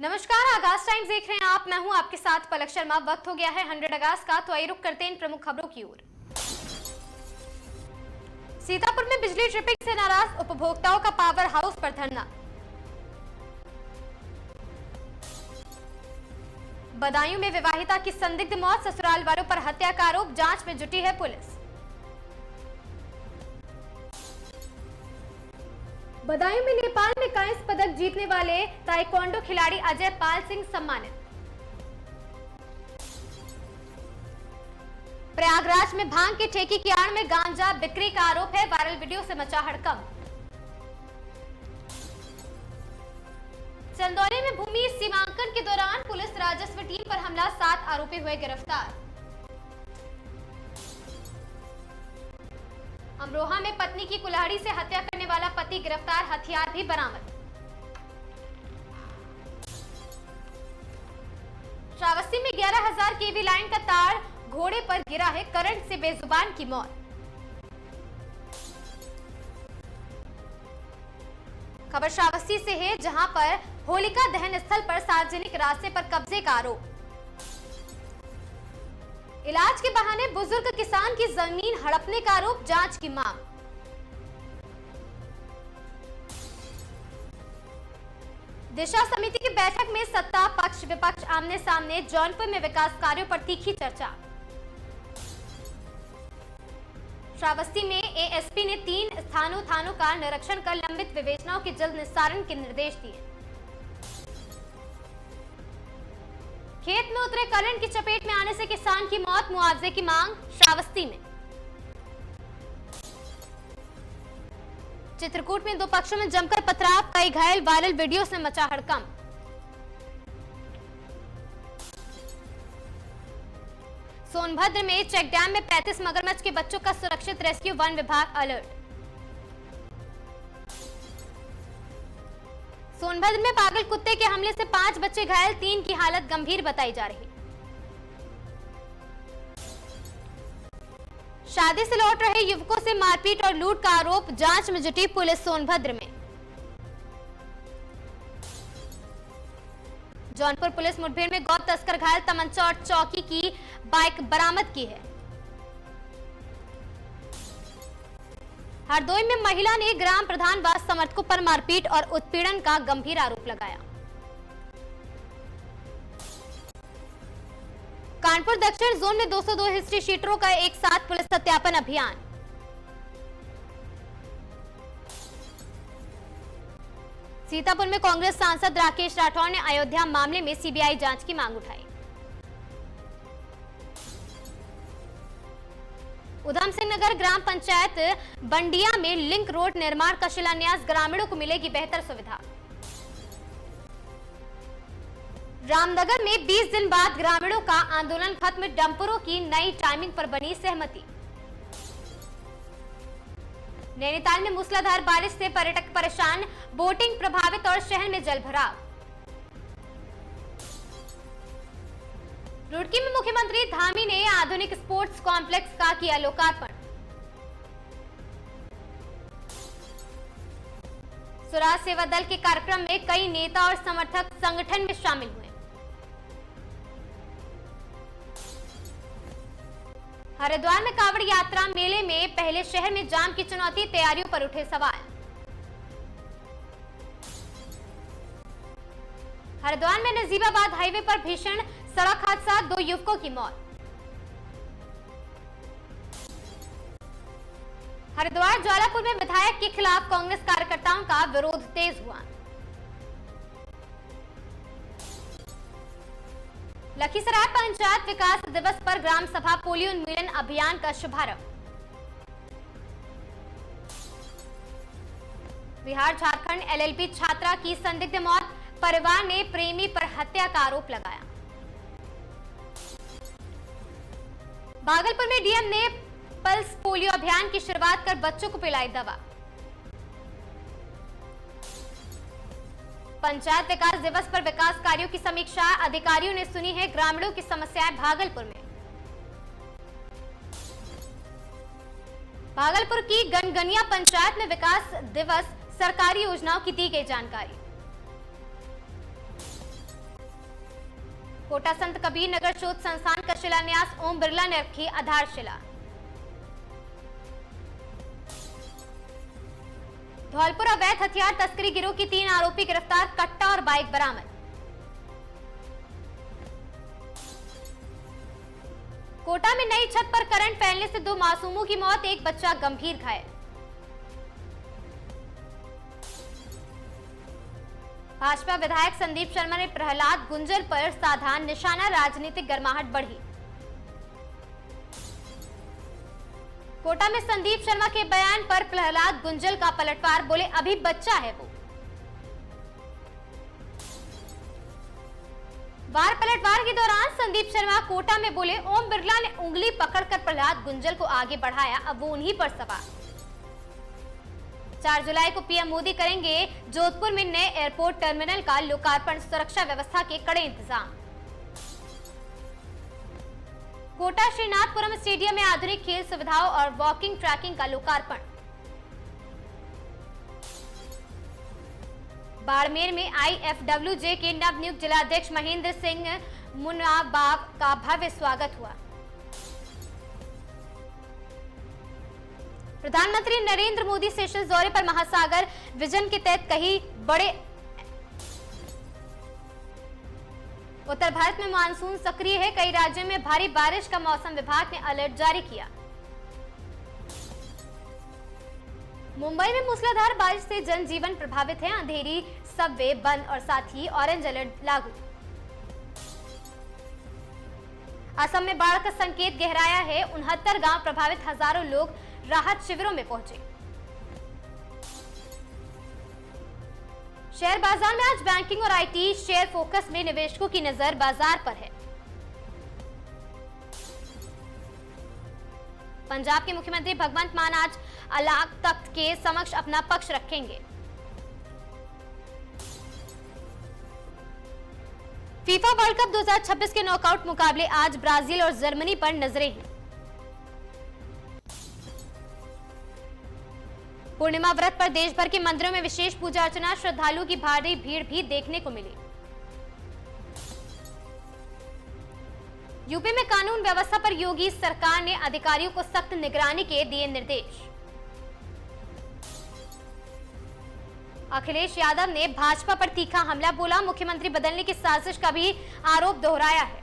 नमस्कार, आगाज टाइम्स देख रहे हैं आप। मैं हूं आपके साथ पलक शर्मा। वक्त हो गया है 100 अगस्त का, तो आइए रुक करते हैं इन प्रमुख खबरों की ओर। सीतापुर में बिजली ट्रिपिंग से नाराज उपभोक्ताओं का पावर हाउस पर धरना। बदायूं में विवाहिता की संदिग्ध मौत, ससुराल वालों पर हत्या का आरोप, जांच में जुटी है पुलिस। बदायूं में नेपाल में कांस्य पदक जीतने वाले ताइक्वांडो खिलाड़ी अजय पाल सिंह सम्मानित। प्रयागराज में भांग की ठेकी की आड़ में गांजा बिक्री का आरोप है, वायरल वीडियो से मचा हड़कंप। चंदौली में भूमि सीमांकन के दौरान पुलिस राजस्व टीम पर हमला, 7 आरोपी हुए गिरफ्तार। अमरोहा में पत्नी की कुल्हाड़ी से हत्या करने वाला पति गिरफ्तार, हथियार भी बरामद। श्रावस्ती में 11,000 केवी लाइन का तार घोड़े पर गिरा है, करंट से बेजुबान की मौत। खबर श्रावस्ती से है, जहां पर होलिका दहन स्थल पर सार्वजनिक रास्ते पर कब्जे का आरोप। इलाज के बहाने बुजुर्ग किसान की जमीन हड़पने का आरोप, जांच की मांग। दिशा समिति की बैठक में सत्ता पक्ष विपक्ष आमने सामने, जौनपुर में विकास कार्यों पर तीखी चर्चा। श्रावस्ती में एएसपी ने 3 थानों का निरीक्षण कर लंबित विवेचनाओं के जल्द निस्तारण के निर्देश दिए। खेत में उतरे करंट की चपेट में आने से किसान की मौत, मुआवजे की मांग श्रावस्ती में। चित्रकूट में 2 पक्षों में जमकर पथराव, कई घायल, वायरल वीडियो से मचा हड़कंप। सोनभद्र में चेक डैम में 35 मगरमच्छ के बच्चों का सुरक्षित रेस्क्यू, वन विभाग अलर्ट। सोनभद्र में पागल कुत्ते के हमले से 5 बच्चे घायल, 3 की हालत गंभीर बताई जा रही। शादी से लौट रहे युवकों से मारपीट और लूट का आरोप, जांच में जुटी पुलिस सोनभद्र में। जौनपुर पुलिस मुठभेड़ में गौ तस्कर घायल, तमंचा और चौकी की बाइक बरामद की है। हरदोई में महिला ने ग्राम प्रधान व समर्थकों पर मारपीट और उत्पीड़न का गंभीर आरोप लगाया। कानपुर दक्षिण जोन में 202 हिस्ट्री शीटरों का एक साथ पुलिस सत्यापन अभियान। सीतापुर में कांग्रेस सांसद राकेश राठौर ने अयोध्या मामले में सीबीआई जांच की मांग उठाई। उधम सिंह नगर ग्राम पंचायत बंडिया में लिंक रोड निर्माण का शिलान्यास, ग्रामीणों को मिलेगी बेहतर सुविधा। रामनगर में 20 दिन बाद ग्रामीणों का आंदोलन खत्म, डंपरों की नई टाइमिंग पर बनी सहमति। नैनीताल में मूसलाधार बारिश से पर्यटक परेशान, बोटिंग प्रभावित और शहर में जलभराव। रुड़की में मुख्यमंत्री धामी ने आधुनिक स्पोर्ट्स कॉम्प्लेक्स का किया लोकार्पण। स्वराज सेवा दल के कार्यक्रम में कई नेता और समर्थक संगठन में शामिल हुए। हरिद्वार में कांवड़ यात्रा मेले में पहले शहर में जाम की चुनौती, तैयारियों पर उठे सवाल। हरिद्वार में नजीबाबाद हाईवे पर भीषण सड़क हादसा, 2 युवकों की मौत। हरिद्वार ज्वालापुर में विधायक के खिलाफ कांग्रेस कार्यकर्ताओं का विरोध तेज हुआ। लखीसराय पंचायत विकास दिवस पर ग्राम सभा पोलियो उन्मूलन अभियान का शुभारंभ। बिहार झारखंड एलएलबी छात्रा की संदिग्ध मौत, परिवार ने प्रेमी पर हत्या का आरोप लगाया। भागलपुर में डीएम ने पल्स पोलियो अभियान की शुरुआत कर बच्चों को पिलाई दवा। पंचायत विकास दिवस पर विकास कार्यों की समीक्षा, अधिकारियों ने सुनी है ग्रामीणों की समस्याएं। भागलपुर में भागलपुर की गनगनिया पंचायत में विकास दिवस सरकारी योजनाओं की दी गई जानकारी। कोटा संत कबीर नगर शोध संस्थान का शिलान्यास ओम बिरला ने रखी आधारशिला। धौलपुर अवैध हथियार तस्करी गिरोह की 3 आरोपी गिरफ्तार, कट्टा और बाइक बरामद। कोटा में नई छत पर करंट फैलने से 2 मासूमों की मौत, एक बच्चा गंभीर घायल। भाजपा विधायक संदीप शर्मा ने प्रहलाद गुंजल पर साधा निशाना, राजनीतिक गर्माहट बढ़ी। कोटा में संदीप शर्मा के बयान पर प्रहलाद गुंजल का पलटवार, बोले अभी बच्चा है वो। वार पलटवार के दौरान संदीप शर्मा कोटा में बोले ओम बिरला ने उंगली पकड़कर प्रहलाद गुंजल को आगे बढ़ाया, अब वो उन्हीं पर सवार। 4 जुलाई को पीएम मोदी करेंगे जोधपुर में नए एयरपोर्ट टर्मिनल का लोकार्पण, सुरक्षा व्यवस्था के कड़े इंतजाम। कोटा श्रीनाथपुरम स्टेडियम में आधुनिक खेल सुविधाओं और वॉकिंग ट्रैकिंग का लोकार्पण। बाड़मेर में IFWJ के नवनियुक्त जिलाध्यक्ष महेंद्र सिंह मुनाबाब का भव्य स्वागत हुआ। प्रधानमंत्री नरेंद्र मोदी सेशल्स दौरे पर, महासागर विजन के तहत कई बड़े। उत्तर भारत में मानसून सक्रिय है, कई राज्यों में भारी बारिश का मौसम विभाग ने अलर्ट जारी किया। मुंबई में मूसलाधार बारिश से जनजीवन प्रभावित है, अंधेरी, सबवे बंद और साथ ही ऑरेंज अलर्ट लागू। असम में बाढ़ का संकेत गहराया है, 69 गांव प्रभावित, हजारों लोग राहत शिविरों में पहुंचे। शेयर बाजार में आज बैंकिंग और आईटी शेयर फोकस में, निवेशकों की नजर बाजार पर है। पंजाब के मुख्यमंत्री भगवंत मान आज अकाल तख्त के समक्ष अपना पक्ष रखेंगे। फीफा वर्ल्ड कप 2026 के नॉकआउट मुकाबले, आज ब्राजील और जर्मनी पर नजरें हैं। पूर्णिमा व्रत पर देश भर के मंदिरों में विशेष पूजा अर्चना, श्रद्धालुओं की भारी भीड़ भी देखने को मिली। यूपी में कानून व्यवस्था पर योगी सरकार ने अधिकारियों को सख्त निगरानी के दिए निर्देश। अखिलेश यादव ने भाजपा पर तीखा हमला बोला, मुख्यमंत्री बदलने की साजिश का भी आरोप दोहराया है।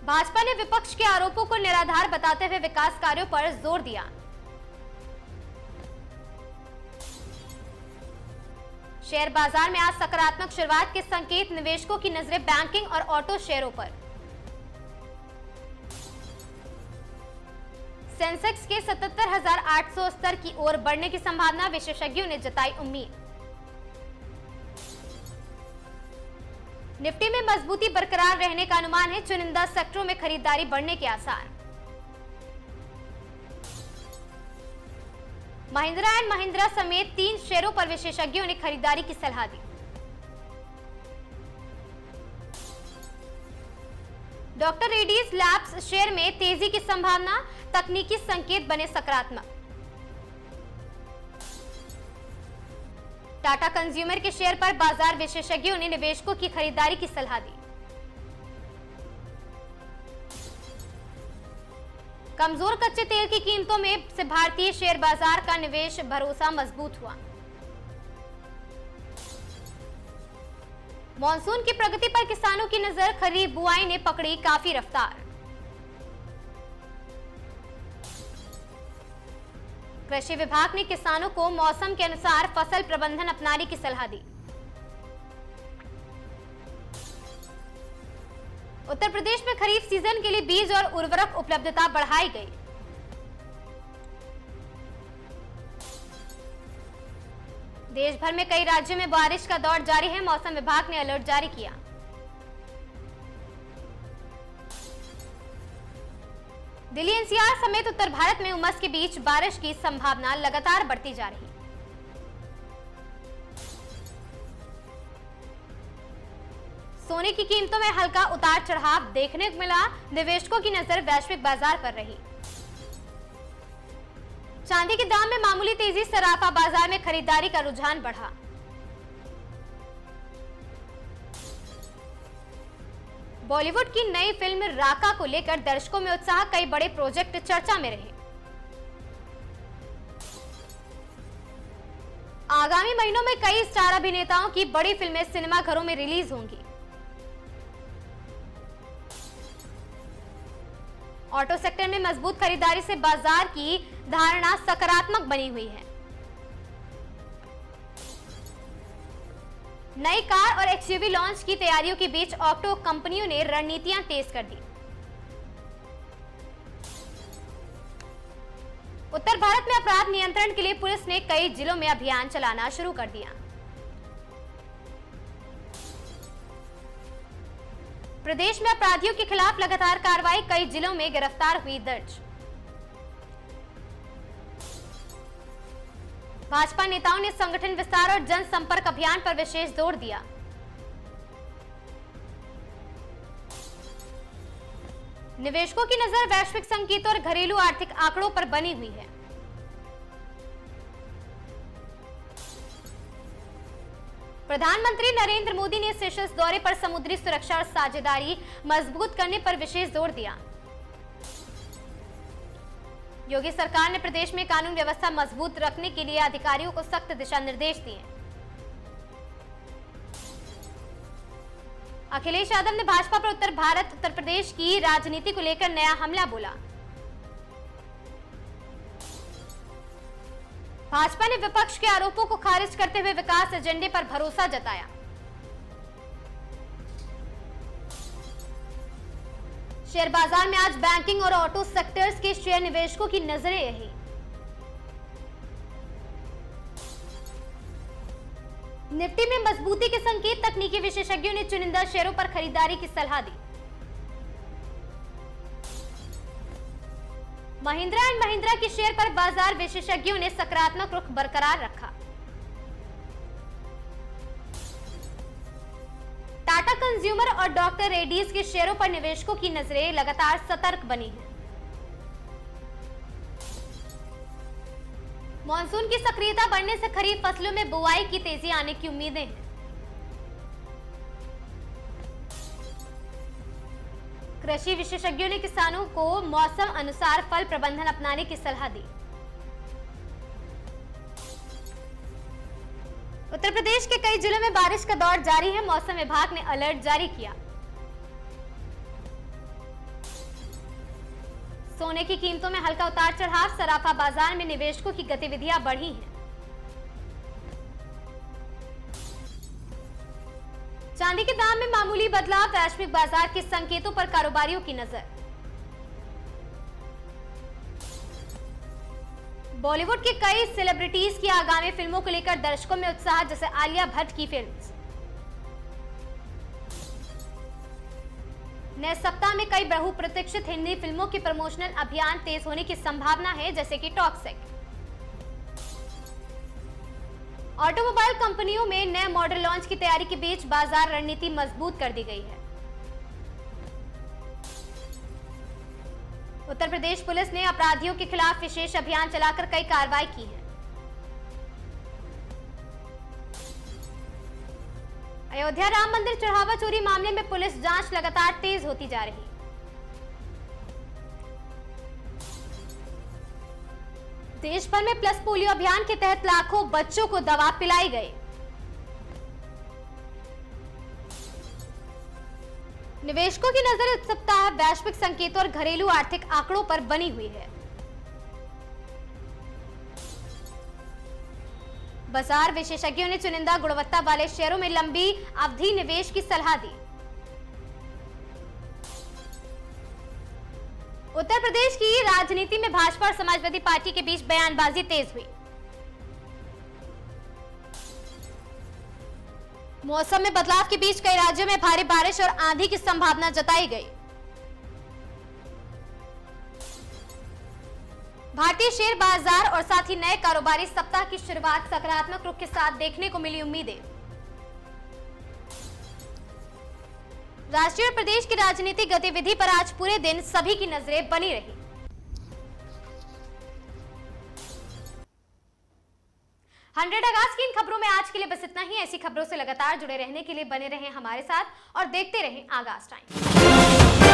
भाजपा ने विपक्ष के आरोपों को निराधार बताते हुए विकास कार्यों पर जोर दिया। शेयर बाजार में आज सकारात्मक शुरुआत के संकेत, निवेशकों की नजरें बैंकिंग और ऑटो शेयरों पर। सेंसेक्स के 77,800 स्तर की ओर बढ़ने की संभावना, विशेषज्ञों ने जताई उम्मीद। निफ्टी में मजबूती बरकरार रहने का अनुमान है, चुनिंदा सेक्टरों में खरीदारी बढ़ने के आसार। महिंद्रा एंड महिंद्रा समेत 3 शेयरों पर विशेषज्ञों ने खरीदारी की सलाह दी। डॉक्टर रेड्डीज लैब्स शेयर में तेजी की संभावना, तकनीकी संकेत बने सकारात्मक। टाटा कंज्यूमर के शेयर पर बाजार विशेषज्ञों ने निवेशकों की खरीदारी की सलाह दी। कमजोर कच्चे तेल की कीमतों में से भारतीय शेयर बाजार का निवेश भरोसा मजबूत हुआ। मॉनसून की प्रगति पर किसानों की नजर, खरीफ बुआई ने पकड़ी काफी रफ्तार। कृषि विभाग ने किसानों को मौसम के अनुसार फसल प्रबंधन अपनाने की सलाह दी। उत्तर प्रदेश में खरीफ सीजन के लिए बीज और उर्वरक उपलब्धता बढ़ाई गई। देश भर में कई राज्यों में बारिश का दौर जारी है, मौसम विभाग ने अलर्ट जारी किया। दिल्ली एनसीआर समेत उत्तर भारत में उमस के बीच बारिश की संभावना लगातार बढ़ती जा रही। सोने की कीमतों में हल्का उतार चढ़ाव देखने को मिला, निवेशकों की नजर वैश्विक बाजार पर रही। चांदी के दाम में मामूली तेजी, सराफा बाजार में खरीदारी का रुझान बढ़ा। बॉलीवुड की नई फिल्म राका को लेकर दर्शकों में उत्साह, कई बड़े प्रोजेक्ट चर्चा में रहे। आगामी महीनों में कई स्टार अभिनेताओं की बड़ी फिल्में सिनेमाघरों में रिलीज होंगी। ऑटो सेक्टर में मजबूत खरीदारी से बाजार की धारणा सकारात्मक बनी हुई है। नई कार और एक्सयूवी लॉन्च की तैयारियों के बीच ऑटो कंपनियों ने रणनीतियां तेज कर दी। उत्तर भारत में अपराध नियंत्रण के लिए पुलिस ने कई जिलों में अभियान चलाना शुरू कर दिया। प्रदेश में अपराधियों के खिलाफ लगातार कार्रवाई, कई जिलों में गिरफ्तार हुई दर्ज। भाजपा नेताओं ने संगठन विस्तार और जनसंपर्क अभियान पर विशेष जोर दिया। निवेशकों की नजर वैश्विक संकेतों और घरेलू आर्थिक आंकड़ों पर बनी हुई है। प्रधानमंत्री नरेंद्र मोदी ने सेशल्स दौरे पर समुद्री सुरक्षा और साझेदारी मजबूत करने पर विशेष जोर दिया। योगी सरकार ने प्रदेश में कानून व्यवस्था मजबूत रखने के लिए अधिकारियों को सख्त दिशा निर्देश दिए। अखिलेश यादव ने भाजपा पर उत्तर प्रदेश की राजनीति को लेकर नया हमला बोला। भाजपा ने विपक्ष के आरोपों को खारिज करते हुए विकास एजेंडे पर भरोसा जताया। शेयर बाजार में आज बैंकिंग और ऑटो सेक्टर्स के शेयर निवेशकों की नजरें रही। निफ्टी में मजबूती के संकेत, तकनीकी विशेषज्ञों ने चुनिंदा शेयरों पर खरीदारी की सलाह दी। महिंद्रा एंड महिंद्रा के शेयर पर बाजार विशेषज्ञों ने सकारात्मक रुख बरकरार रखा। टाटा कंज्यूमर और डॉक्टर रेड्डीज के शेयरों पर निवेशकों की नजरें लगातार सतर्क बनी हैं। मॉनसून की सक्रियता बढ़ने से खरीफ फसलों में बुआई की तेजी आने की उम्मीदें हैं। कृषि विशेषज्ञों ने किसानों को मौसम अनुसार फल प्रबंधन अपनाने की सलाह दी। उत्तर प्रदेश के कई जिलों में बारिश का दौर जारी है, मौसम विभाग ने अलर्ट जारी किया। सोने की कीमतों में हल्का उतार चढ़ाव, सराफा बाजार में निवेशकों की गतिविधियां बढ़ी हैं। चांदी के दाम में मामूली बदलाव, वैश्विक बाजार के संकेतों पर कारोबारियों की नजर। बॉलीवुड के कई सेलिब्रिटीज की आगामी फिल्मों को लेकर दर्शकों में उत्साह, जैसे आलिया भट्ट की फिल्म। नए सप्ताह में कई बहुप्रतीक्षित हिंदी फिल्मों के प्रमोशनल अभियान तेज होने की संभावना है, जैसे कि टॉक्सिक। ऑटोमोबाइल कंपनियों में नए मॉडल लॉन्च की तैयारी के बीच बाजार रणनीति मजबूत कर दी गई है। उत्तर प्रदेश पुलिस ने अपराधियों के खिलाफ विशेष अभियान चलाकर कई कार्रवाई की है। अयोध्या राम मंदिर चढ़ावा चोरी मामले में पुलिस जांच लगातार तेज होती जा रही। देश भर में प्लस पोलियो अभियान के तहत लाखों बच्चों को दवा पिलाई गई। निवेशकों की नजर इस सप्ताह वैश्विक संकेतों और घरेलू आर्थिक आंकड़ों पर बनी हुई है। बाजार विशेषज्ञों ने चुनिंदा गुणवत्ता वाले शेयरों में लंबी अवधि निवेश की सलाह दी। उत्तर प्रदेश की राजनीति में भाजपा और समाजवादी पार्टी के बीच बयानबाजी तेज हुई। मौसम में बदलाव के बीच कई राज्यों में भारी बारिश और आंधी की संभावना जताई गई। भारतीय शेयर बाजार और साथ ही नए कारोबारी सप्ताह की शुरुआत सकारात्मक रुख के साथ देखने को मिली उम्मीदें। राष्ट्रीय और प्रदेश की राजनीतिक गतिविधि पर आज पूरे दिन सभी की नजरें बनी रही। 100 अगस्त की इन खबरों में आज के लिए बस इतना ही। ऐसी खबरों से लगातार जुड़े रहने के लिए बने रहें हमारे साथ और देखते रहें आगाज टाइम।